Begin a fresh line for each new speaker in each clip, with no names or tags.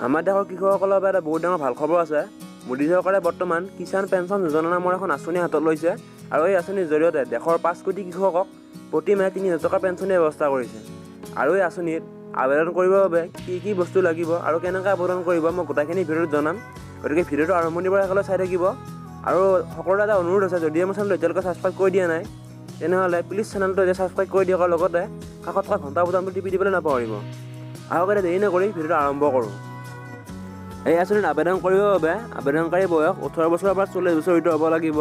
আমাৰ দেশৰ কৃষকসকলৰ বাবে এটা বহুত ডাঙৰ ভাল খবৰ আছে। মোদী চৰকাৰে বৰ্তমান কিষাণ পেঞ্চন যোজনা নামৰ এখন আঁচনি হাতত লৈছে আৰু এই আঁচনিৰ জৰিয়তে দেশৰ 5 কোটি কৃষকক প্ৰতি মাহে 3,000 টকা পেঞ্চনৰ ব্যৱস্থা কৰিছে। আৰু এই আঁচনিত আবেদন কৰিবৰ বাবে কি বস্তু লাগিব আৰু কেনেকৈ আবেদন কৰিব মই গোটেইখিনি ভিডিঅ'ত জনাম। গতিকে ভিডিঅ'টো আৰম্ভণিৰ পৰা একেলগে চাই থাকিব। আৰু সকলোৰে এটা অনুৰোধ আছে, যদি মোৰ চেনেলটো এতিয়ালৈকে ছাবস্ক্ৰাইব কৰি দিয়া নাই তেনেহ'লে প্লিজ চেনেলটো এতিয়া ছাবস্ক্ৰাইব কৰি দিয়ক আৰু লগতে কাষত থকা ঘণ্টা বুটামটো টিপি দিবলৈ নাপাহৰিব। আহক এতিয়া দেৰি নকৰি ভিডিঅ'টো আৰম্ভ কৰোঁ। এই আঁচনিত আবেদন কৰিবৰ বাবে আবেদনকাৰী বয়স 18 বছৰৰ পৰা 40 বছৰ ভিতৰত হ'ব লাগিব।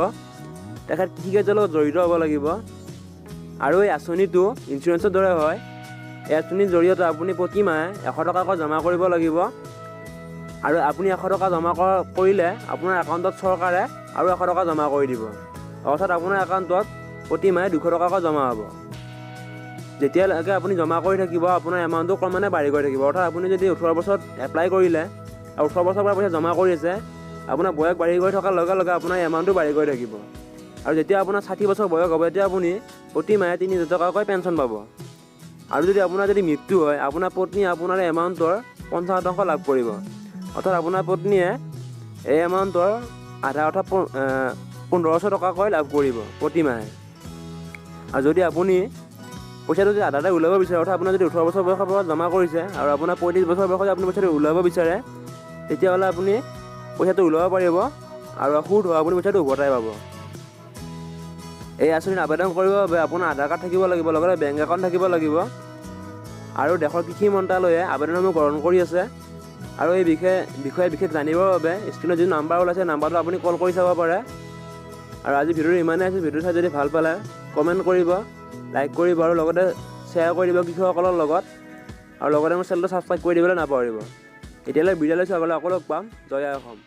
তেখেত কৃষিকাৰ্যৰ লগত জড়িত হ'ব লাগিব। আৰু এই আঁচনিটো ইঞ্চুৰেঞ্চৰ দৰে হয়। এই আঁচনিৰ জৰিয়তে আপুনি প্ৰতি মাহে 100 টকাকৈ জমা কৰিব লাগিব। আৰু আপুনি 100 টকা জমা কৰিলে আপোনাৰ একাউণ্টত চৰকাৰে আৰু 100 টকা জমা কৰি দিব। অৰ্থাৎ আপোনাৰ একাউণ্টত প্ৰতি মাহে 200 টকাকৈ জমা হ'ব। যেতিয়ালৈকে আপুনি জমা কৰি থাকিব আপোনাৰ এমাউণ্টটো ক্ৰমান্বয়ে বাঢ়ি গৈ থাকিব। অৰ্থাৎ আপুনি যদি 18 বছৰত এপ্লাই কৰিলে আৰু 18 বছৰৰ পৰা পইচা জমা কৰি আছে, আপোনাৰ বয়স বাঢ়ি গৈ থকাৰ লগে লগে আপোনাৰ এমাউণ্টটো বাঢ়ি গৈ থাকিব। আৰু যেতিয়া আপোনাৰ 60 বছৰ বয়স হ'ব তেতিয়া আপুনি প্ৰতি মাহে 3,000 টকাকৈ পেঞ্চন পাব। আৰু যদি আপোনাৰ মৃত্যু হয়, আপোনাৰ পত্নীয়ে আপোনাৰ এমাউণ্টৰ 50% লাভ কৰিব। অৰ্থাৎ আপোনাৰ পত্নীয়ে এই এমাউণ্টৰ আধা অৰ্থাৎ 1,500 টকাকৈ লাভ কৰিব প্ৰতি মাহে। আৰু যদি আপুনি পইচাটো যদি আধাতে ওলাব বিচাৰে, অৰ্থাৎ আপোনাৰ যদি 18 বছৰ বয়সৰ পৰা জমা কৰিছে আৰু আপোনাৰ 35 বছৰ বয়সত আপুনি পইচাটো ওলাব বিচাৰে, তেতিয়াহ'লে আপুনি পইচাটো ওলাব পাৰিব আৰু সুদ হোৱা আপুনি পইচাটো উভতাই পাব। এই আঁচনিত আবেদন কৰিবৰ বাবে আপোনাৰ আধাৰ কাৰ্ড থাকিব লাগিব, লগতে বেংক একাউণ্ট থাকিব লাগিব। আৰু দেশৰ কৃষি মন্ত্ৰালয়ে আবেদনসমূহ গ্ৰহণ কৰি আছে। আৰু এই বিষয়ে বিশেষ জানিবৰ বাবে স্ক্ৰীণত যিটো নাম্বাৰ ওলাইছে নাম্বাৰটো আপুনি কল কৰি চাব পাৰে। আৰু আজি ভিডিঅ'টো ইমানেই আছিল। ভিডিঅ'টো চাই যদি ভাল পালে কমেণ্ট কৰিব, লাইক কৰিব আৰু লগতে শ্বেয়াৰ কৰি দিব কৃষকসকলৰ লগত। আৰু লগতে মোৰ চেনেলটো ছাবস্ক্ৰাইব কৰি দিবলৈ নাপাহৰিব। এতিয়ালৈ বিদায় লৈছোঁ, আগলৈ আকৌ লগ পাম। জয় আই অসম।